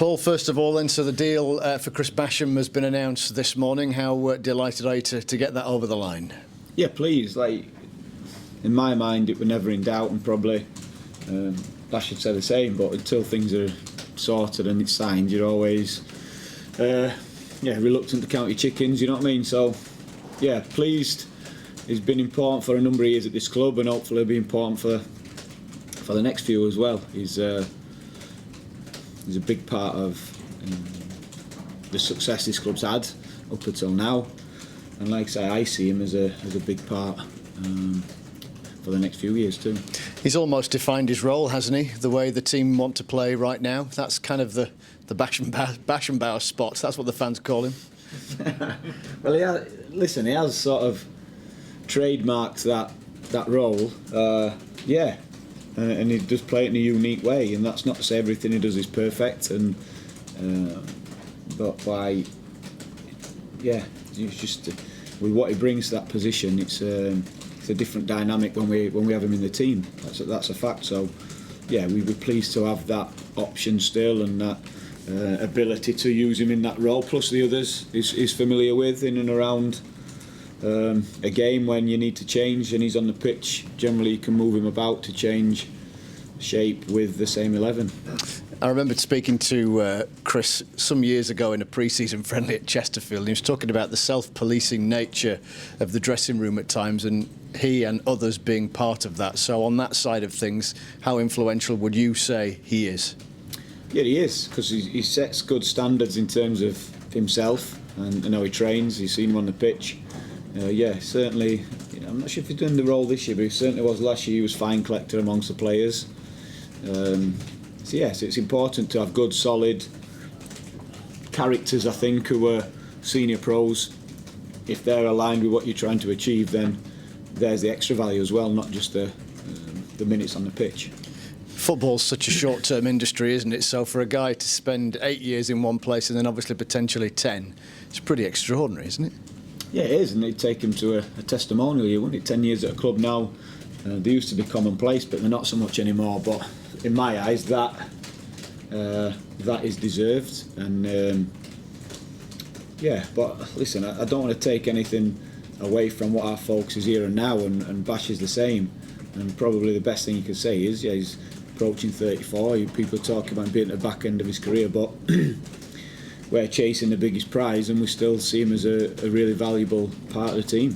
Paul, first of all then, so the deal for Chris Basham has been announced this morning. How delighted are you to get that over the line? Yeah, please. Like, in my mind, it was never in doubt, and probably Basham said the same, but until things are sorted and it's signed, you're always reluctant to count your chickens, you know what I mean? So, yeah, pleased. It's been important for a number of years at this club, and hopefully it'll be important for the next few as well. He's a big part of the success this club's had up until now, and like I say, I see him as a big part for the next few years too. He's almost defined his role, hasn't he? The way the team want to play right now. That's kind of the Basham spot. That's what the fans call him. Well, he has sort of trademarked that role. And he does play it in a unique way, and that's not to say everything he does is perfect. And it's just with what he brings to that position, it's a different dynamic when we have him in the team. That's a fact. So yeah, we'd be pleased to have that option still, and that ability to use him in that role. Plus the others he's familiar with in and around a game when you need to change and he's on the pitch. Generally you can move him about to change shape with the same 11. I remember speaking to Chris some years ago in a pre-season friendly at Chesterfield, and he was talking about the self-policing nature of the dressing room at times, and he and others being part of that. So on that side of things, how influential would you say he is? Yeah, he is, because he sets good standards in terms of himself and how he trains. You've seen him on the pitch. Certainly, I'm not sure if he's doing the role this year, but he certainly was last year. He was fine collector amongst the players. So yes, it's important to have good, solid characters, I think, who are senior pros. If they're aligned with what you're trying to achieve, then there's the extra value as well, not just the minutes on the pitch. Football's such a short-term industry, isn't it? So for a guy to spend 8 years in one place and then obviously potentially 10, it's pretty extraordinary, isn't it? Yeah, it is, and it'd take him to a testimonial year, wouldn't it? 10 years at a club now, they used to be commonplace, but they're not so much anymore. But in my eyes, that is deserved. And but listen, I don't want to take anything away from what our focus is here and now, and Bash is the same. And probably the best thing you can say is, he's approaching 34. People are talking about being at the back end of his career, but we're chasing the biggest prize, and we still see him as a really valuable part of the team.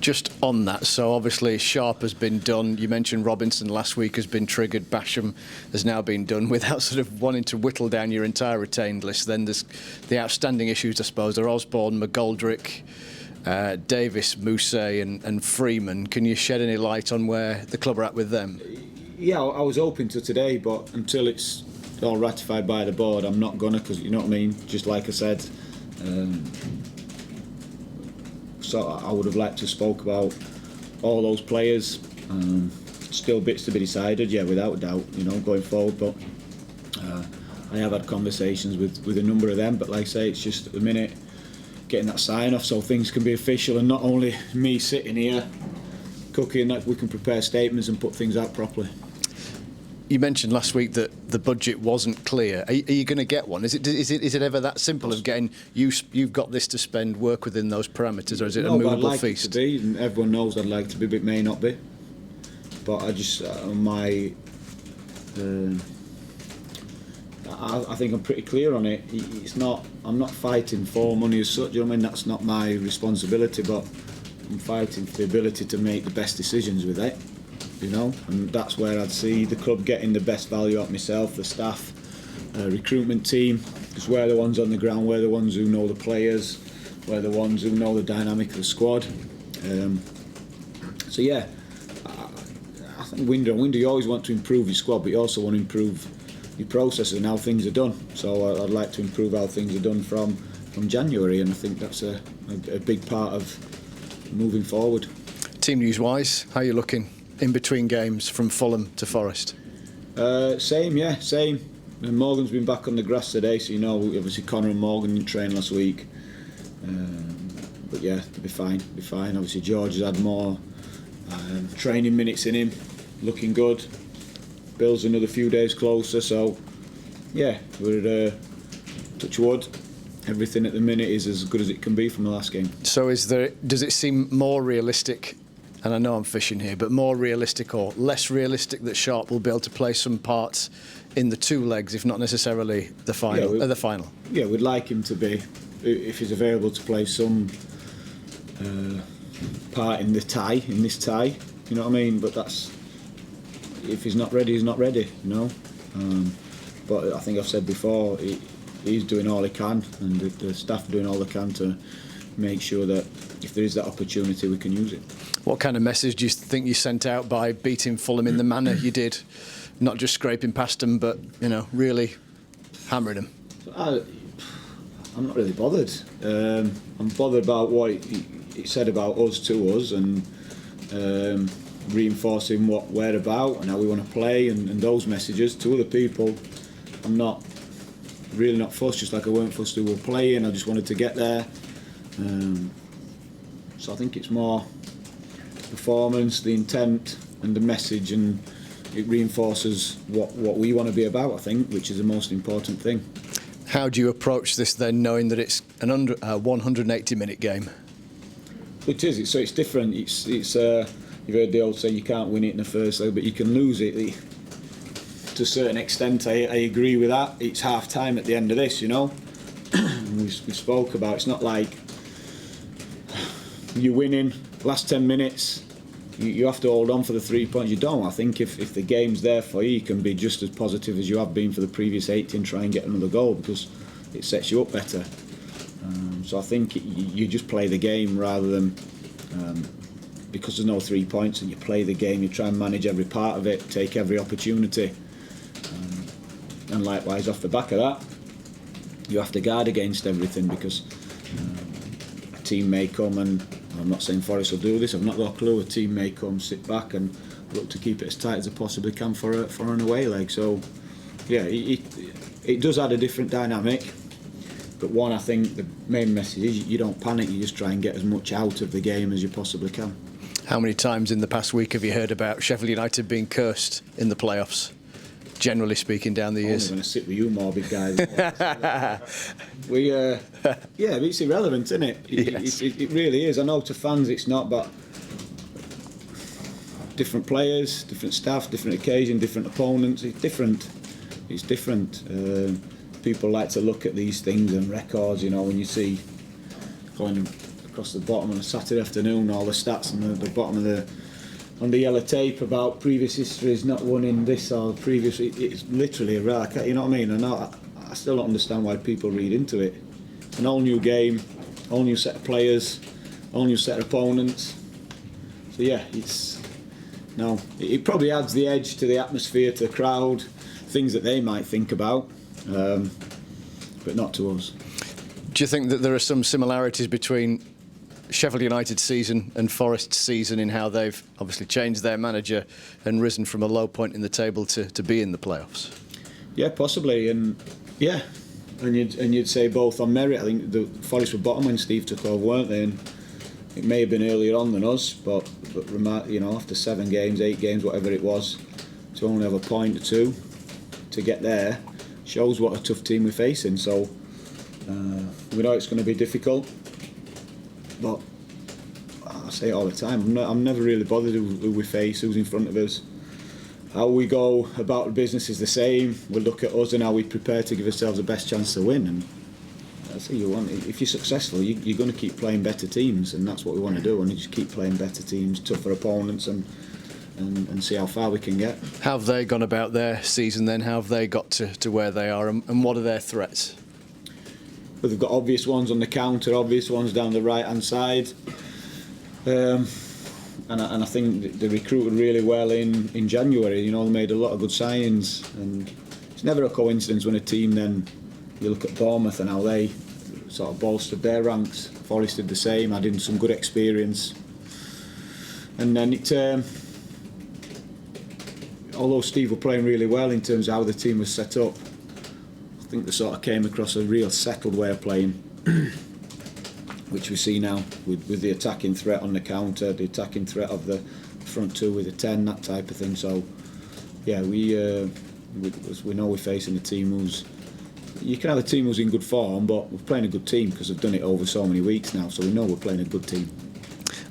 Just on that, so obviously Sharp has been done. You mentioned Robinson last week has been triggered. Basham has now been done. Without sort of wanting to whittle down your entire retained list, then there's the outstanding issues, I suppose. They're Osborne, McGoldrick, Davis, Mousset and Freeman. Can you shed any light on where the club are at with them? Yeah, I was hoping to today, but until it's all ratified by the board, I'm not gonna, because you know what I mean. Just like I said, so I would have liked to spoke about all those players. Still bits to be decided, yeah, without doubt, going forward. But I have had conversations with a number of them. But like I say, it's just at the minute getting that sign off so things can be official, and not only me sitting here cooking, that we can prepare statements and put things out properly. You mentioned last week that the budget wasn't clear. Are you going to get one? Is it ever that simple of getting you've got this to spend, work within those parameters, or is it a movable I'd like feast? It to be, and everyone knows I'd like to be, but it may not be. But I just I think I'm pretty clear on it. It's not. I'm not fighting for money as such. You know what I mean? That's not my responsibility. But I'm fighting for the ability to make the best decisions with it. And that's where I'd see the club getting the best value out of myself, the staff, recruitment team, because we're the ones on the ground, we're the ones who know the players, we're the ones who know the dynamic of the squad. So yeah, I think window you always want to improve your squad, but you also want to improve your processes and how things are done. So I'd like to improve how things are done from January, and I think that's a big part of moving forward. Team news wise, how are you looking in between games from Fulham to Forest? Same. And Morgan's been back on the grass today, so obviously Connor and Morgan didn't train last week. But yeah, they'll be fine. Obviously George has had more training minutes in him, looking good. Bill's another few days closer, so yeah, we're touch wood. Everything at the minute is as good as it can be from the last game. So does it seem more realistic, and I know I'm fishing here, but more realistic or less realistic that Sharp will be able to play some parts in the two legs, if not necessarily the final? Yeah, The final. Yeah, we'd like him to be, if he's available, to play some part in this tie. You know what I mean? But that's, if he's not ready, he's not ready. You know. But I think I've said before, he's doing all he can, and the staff are doing all they can to make sure that if there is that opportunity, we can use it. What kind of message do you think you sent out by beating Fulham in the manner you did? Not just scraping past them, but really hammering them. I'm not really bothered. I'm bothered about what he said about us to us, and reinforcing what we're about and how we want to play, and those messages to other people. I'm really not fussed, just like I weren't fussed who were playing. I just wanted to get there. So I think it's more performance, the intent and the message, and it reinforces what we want to be about, I think, which is the most important thing. How do you approach this then, knowing that it's an 180-minute game? It is. So it's different. It's you've heard the old saying, you can't win it in the first leg, but you can lose it. To a certain extent, I agree with that. It's half time at the end of this, we spoke about, it's not like you're winning last 10 minutes, you have to hold on for the 3 points. You don't. I think if the game's there for you, you can be just as positive as you have been for the previous 80 and try and get another goal, because it sets you up better. So I think you just play the game rather than, because there's no 3 points, and you play the game, you try and manage every part of it, take every opportunity. And likewise, off the back of that, you have to guard against everything, because a team may come, and I'm not saying Forest will do this, I've not got a clue, a team may come, sit back and look to keep it as tight as they possibly can for an away leg. So yeah, it does add a different dynamic, but one, I think the main message is you don't panic, you just try and get as much out of the game as you possibly can. How many times in the past week have you heard about Sheffield United being cursed in the playoffs? Generally speaking, down the years. I'm going to sit with you morbid guys. Yeah, but it's irrelevant, isn't it? Yes. It really is. I know to fans it's not, but different players, different staff, different occasion, different opponents. It's different. People like to look at these things and records. When you see going across the bottom on a Saturday afternoon, all the stats on the bottom of on the yellow tape about previous histories, not winning this or previous. It's literally a rare. You know what I mean? I still don't understand why people read into it. It's an all new game, all new set of players, all new set of opponents. So yeah, it probably adds the edge to the atmosphere, to the crowd, things that they might think about, but not to us. Do you think that there are some similarities between Sheffield United's season and Forest's season in how they've obviously changed their manager and risen from a low point in the table to be in the playoffs? Yeah, possibly, and you'd say both on merit. I think the Forest were bottom when Steve took over, weren't they? And it may have been earlier on than us, but after 7 games, 8 games, whatever it was, to only have a point or two to get there shows what a tough team we're facing. So we know it's going to be difficult. But I say it all the time, I'm never really bothered who we face, who's in front of us. How we go about the business is the same. We look at us and how we prepare to give ourselves the best chance to win. And that's what you want. If you're successful, you're going to keep playing better teams, and that's what we want to do. And just keep playing better teams, tougher opponents, and see how far we can get. How have they gone about their season then? How have they got to where they are, and what are their threats? But they've got obvious ones on the counter, obvious ones down the right-hand side. And I think they recruited really well in January. They made a lot of good signings, and it's never a coincidence when a team, then you look at Bournemouth and how they sort of bolstered their ranks. Forest did the same, adding some good experience. And then although Steve were playing really well in terms of how the team was set up, I think they sort of came across a real settled way of playing, which we see now with the attacking threat on the counter, the attacking threat of the front two with a 10, that type of thing. So yeah, we We know we're facing a team who's. You can have a team who's in good form, but we're playing a good team because they've done it over so many weeks now. So we know we're playing a good team.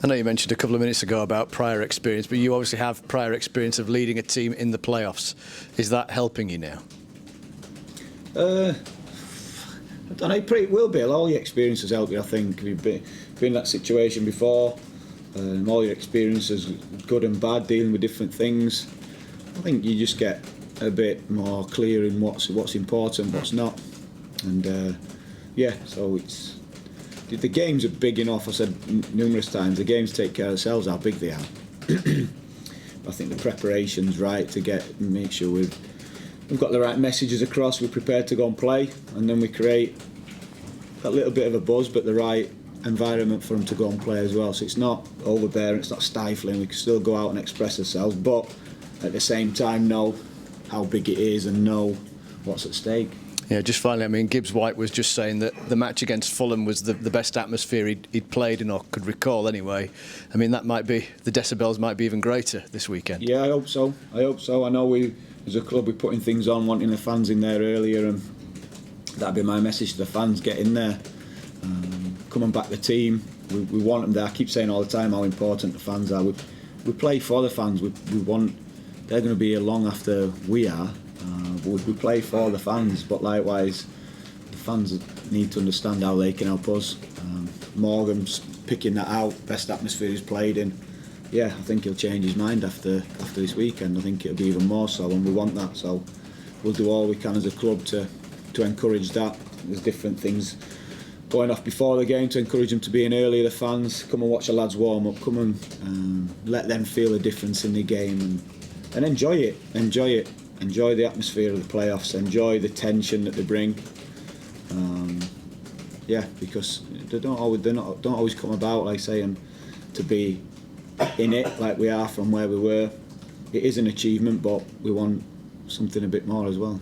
I know you mentioned a couple of minutes ago about prior experience, but you obviously have prior experience of leading a team in the playoffs. Is that helping you now? I don't know. It will be. All your experiences help you. I think we've been in that situation before. All your experiences, good and bad, dealing with different things. I think you just get a bit more clear in what's important, what's not, and so it's the games are big enough. I said numerous times, the games take care of themselves how big they are. I think the preparation's right to make sure we've got the right messages across. We're prepared to go and play, and then we create that little bit of a buzz, but the right environment for them to go and play as well. So it's not overbearing, it's not stifling. We can still go out and express ourselves, but at the same time know how big it is and know what's at stake. Yeah, just finally, I mean, Gibbs White was just saying that the match against Fulham was the best atmosphere he'd played in or could recall anyway. I mean, that might be, the decibels might be even greater this weekend. Yeah, I hope so. I know we, as a club, we're putting things on, wanting the fans in there earlier, and that'd be my message to the fans: get in there, come and back the team. We want them there. I keep saying all the time how important the fans are. We play for the fans. We want. They're going to be here long after we are. We play for the fans, but likewise, the fans need to understand how they can help us. Morgan's picking that out. Best atmosphere he's played in. Yeah, I think he'll change his mind after this weekend. I think it'll be even more so, and we want that. So we'll do all we can as a club to encourage that. There's different things going off before the game to encourage them to be in earlier. The fans come and watch the lads warm up. Come and let them feel the difference in the game and enjoy it. Enjoy the atmosphere of the playoffs. Enjoy the tension that they bring. Because they don't always come about, like saying, to be in it like we are from where we were. It is an achievement, but we want something a bit more as well.